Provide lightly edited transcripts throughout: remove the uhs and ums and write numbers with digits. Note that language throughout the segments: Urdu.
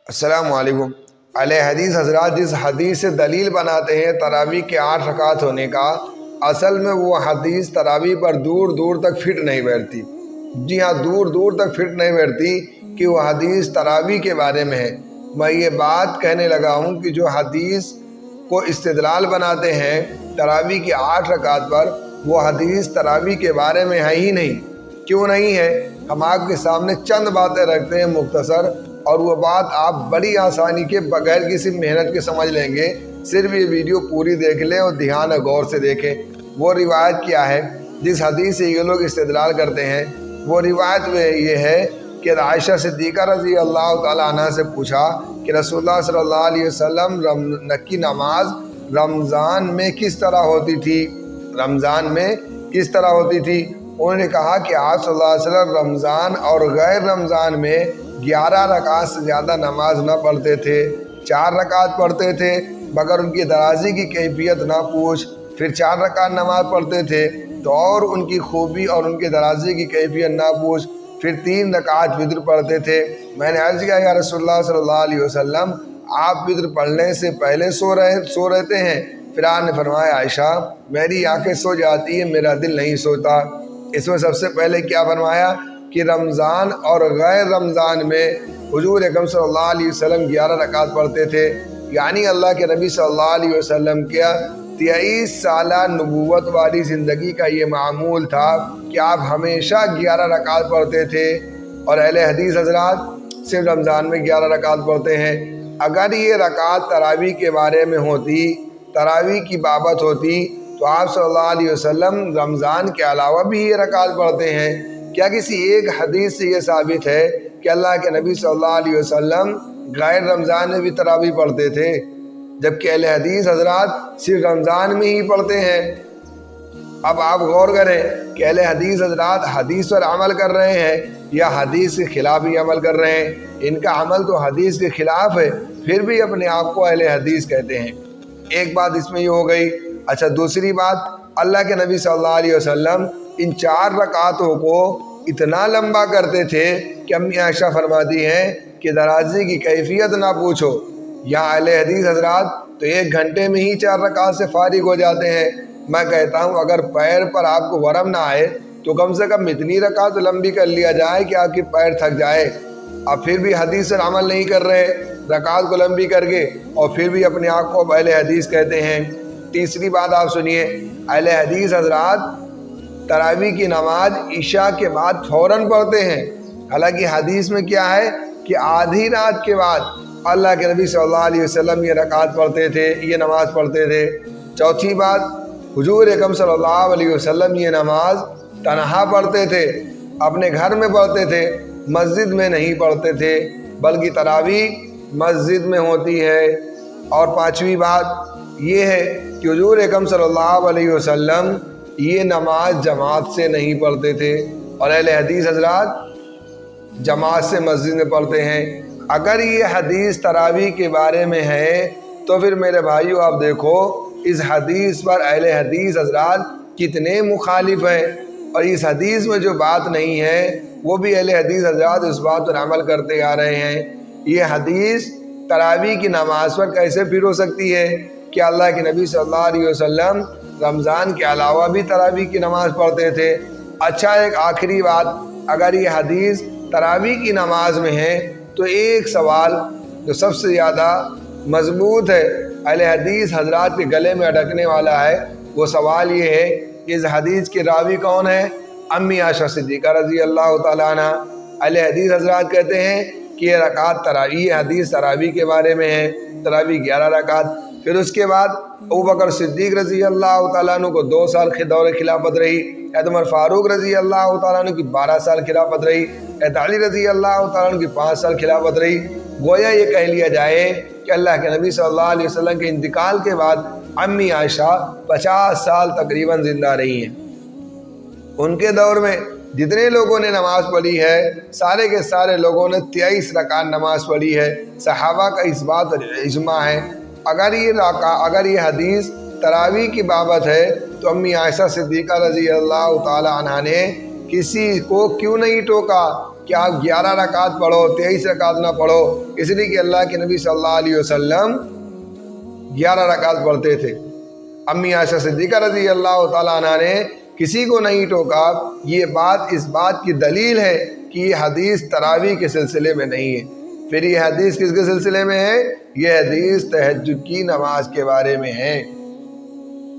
السلام علیکم۔ اہل حدیث حضرات جس حدیث سے دلیل بناتے ہیں تراویح کے 8 رکعت ہونے کا، اصل میں وہ حدیث تراویح پر دور دور تک فٹ نہیں بیٹھتی۔ جی ہاں، دور دور تک فٹ نہیں بیٹھتی کہ وہ حدیث تراویح کے بارے میں ہے۔ میں یہ بات کہنے لگا ہوں کہ جو حدیث کو استدلال بناتے ہیں تراویح کی 8 رکعت پر، وہ حدیث تراویح کے بارے میں ہے ہی نہیں۔ کیوں نہیں ہے؟ ہم آپ کے سامنے چند باتیں رکھتے ہیں مختصر، اور وہ بات آپ بڑی آسانی کے بغیر کسی محنت کے سمجھ لیں گے۔ صرف یہ ویڈیو پوری دیکھ لیں اور دھیان اور غور سے دیکھیں۔ وہ روایت کیا ہے جس حدیث سے یہ لوگ استدلال کرتے ہیں؟ وہ روایت میں یہ ہے کہ عائشہ صدیقہ رضی اللہ تعالیٰ عنہ سے پوچھا کہ رسول اللہ صلی اللہ علیہ وسلم کی نماز رمضان میں کس طرح ہوتی تھی؟ رمضان میں کس طرح ہوتی تھی؟ انہوں نے کہا کہ آپ صلی اللہ علیہ وسلم رمضان اور غیر رمضان میں 11 رکعت سے زیادہ نماز نہ پڑھتے تھے، 4 رکعت پڑھتے تھے مگر ان کی درازی کی کیفیت نہ پوچھ۔ پھر 4 رکعت نماز پڑھتے تھے تو اور ان کی خوبی اور ان کی درازی کی کیفیت نہ پوچھ۔ پھر 3 رکعت وتر پڑھتے تھے۔ میں نے عرض کیا یا رسول اللہ صلی اللہ علیہ وسلم، آپ وتر پڑھنے سے پہلے سو رہتے ہیں؟ پھر آپ نے فرمایا عائشہ، میری آنکھیں سو جاتی ہیں، میرا دل نہیں سوتا۔ اس میں سب سے پہلے کیا فرمایا کہ رمضان اور غیر رمضان میں حضور اکرم صلی اللہ علیہ وسلم 11 رکعت پڑھتے تھے، یعنی اللہ کے نبی صلی اللہ علیہ وسلم کیا 23 سالہ نبوت والی زندگی کا یہ معمول تھا کہ آپ ہمیشہ 11 رکعت پڑھتے تھے، اور اہل حدیث حضرات صرف رمضان میں 11 رکعت پڑھتے ہیں۔ اگر یہ رکعت تراویح کے بارے میں ہوتی، تراویح کی بابت ہوتی، تو آپ صلی اللہ علیہ وسلم رمضان کے علاوہ بھی یہ رکعت پڑھتے ہیں۔ کیا کسی ایک حدیث سے یہ ثابت ہے کہ اللہ کے نبی صلی اللہ علیہ وسلم غیر رمضان میں بھی تراویح پڑھتے تھے؟ جبکہ اہل حدیث حضرات صرف رمضان میں ہی پڑھتے ہیں۔ اب آپ غور کریں کہ اہل حدیث حضرات حدیث پر عمل کر رہے ہیں یا حدیث کے خلاف ہی عمل کر رہے ہیں؟ ان کا عمل تو حدیث کے خلاف ہے، پھر بھی اپنے آپ کو اہل حدیث کہتے ہیں۔ ایک بات اس میں یہ ہو گئی۔ اچھا، دوسری بات، اللہ کے نبی صلی اللہ علیہ وسلم ان 4 رکعتوں کو اتنا لمبا کرتے تھے کہ امی عائشہ فرماتی ہیں کہ درازی کی کیفیت نہ پوچھو۔ یہاں اہل حدیث حضرات تو 1 گھنٹے میں ہی 4 رکعت سے فارغ ہو جاتے ہیں۔ میں کہتا ہوں اگر پیر پر آپ کو ورم نہ آئے تو کم سے کم اتنی رکعت لمبی کر لیا جائے کہ آپ کی پیر تھک جائے۔ اب پھر بھی حدیث سے عمل نہیں کر رہے رکعت کو لمبی کر کے، اور پھر بھی اپنے آپ کو اہل حدیث کہتے ہیں۔ تیسری بات آپ سنیے، اہل حدیث حضرات تراویح کی نماز عشاء کے بعد فوراً پڑھتے ہیں، حالانکہ حدیث میں کیا ہے کہ آدھی رات کے بعد اللہ کے نبی صلی اللہ علیہ وسلم یہ رکعت پڑھتے تھے، یہ نماز پڑھتے تھے۔ چوتھی بات، حضور اکرم صلی اللہ علیہ وسلم یہ نماز تنہا پڑھتے تھے، اپنے گھر میں پڑھتے تھے، مسجد میں نہیں پڑھتے تھے، بلکہ تراویح مسجد میں ہوتی ہے۔ اور پانچویں بات یہ ہے کہ حضور اکرم صلی اللہ علیہ وسلم یہ نماز جماعت سے نہیں پڑھتے تھے، اور اہل حدیث حضرات جماعت سے مسجد میں پڑھتے ہیں۔ اگر یہ حدیث تراویح کے بارے میں ہے تو پھر میرے بھائیو آپ دیکھو اس حدیث پر اہل حدیث حضرات کتنے مخالف ہیں، اور اس حدیث میں جو بات نہیں ہے وہ بھی اہل حدیث حضرات اس بات پر عمل کرتے آ رہے ہیں۔ یہ حدیث تراویح کی نماز پر کیسے پھر ہو سکتی ہے کہ اللہ کے نبی صلی اللہ علیہ وسلم رمضان کے علاوہ بھی تراویح کی نماز پڑھتے تھے؟ اچھا، ایک آخری بات، اگر یہ حدیث تراویح کی نماز میں ہے تو ایک سوال جو سب سے زیادہ مضبوط ہے، اہل حدیث حضرات کے گلے میں اٹکنے والا ہے، وہ سوال یہ ہے کہ اس حدیث کے راوی کون ہے؟ امی عائشہ صدیقہ رضی اللہ تعالیٰ عنہ۔ اہل حدیث حضرات کہتے ہیں کہ یہ رکعت تراویح، حدیث تراویح کے بارے میں ہے، تراویح 11 رکعت۔ پھر اس کے بعد ابوبکر صدیق رضی اللہ تعالیٰ عنہ کو 2 سال دور خلافت رہی، عمر فاروق رضی اللہ تعالیٰ عنہ کی 12 سال خلافت رہی، علی رضی اللہ تعالیٰ عنہ کی 5 سال خلافت رہی۔ گویا یہ کہہ لیا جائے کہ اللہ کے نبی صلی اللہ علیہ وسلم کے انتقال کے بعد امی عائشہ 50 سال تقریباً زندہ رہی ہیں۔ ان کے دور میں جتنے لوگوں نے نماز پڑھی ہے سارے کے سارے لوگوں نے 23 رکعت نماز پڑھی ہے۔ صحابہ کا اس بات اجماع ہے۔ اگر یہ حدیث تراویح کی بابت ہے تو امی عائشہ صدیقہ رضی اللہ تعالی عنہ نے کسی کو کیوں نہیں ٹوکا کہ آپ 11 رکعت پڑھو 23 رکعت نہ پڑھو، اس لیے کہ اللہ کے نبی صلی اللہ علیہ وسلم 11 رکعت پڑھتے تھے۔ امی عائشہ صدیقہ رضی اللہ تعالیٰ عنہ نے کسی کو نہیں ٹوکا۔ یہ بات اس بات کی دلیل ہے کہ یہ حدیث تراویح کے سلسلے میں نہیں ہے۔ پھر یہ حدیث کس کے سلسلے میں ہے؟ یہ حدیث تہجد کی نماز کے بارے میں ہے۔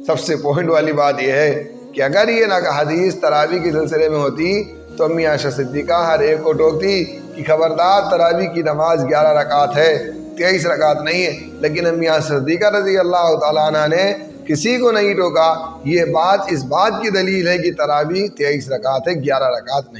سب سے پوائنٹ والی بات یہ ہے کہ اگر یہ حدیث تراویح کے سلسلے میں ہوتی تو امی عائشہ صدیقہ ہر ایک کو ٹوکتی کہ خبردار تراویح کی نماز 11 رکعت ہے 23 رکعت نہیں ہے، لیکن امی عائشہ صدیقہ رضی اللہ تعالیٰ عنہ نے کسی کو نہیں ٹوکا۔ یہ بات اس بات کی دلیل ہے کہ تراویح 23 رکعت ہے، 11 رکعت نہیں۔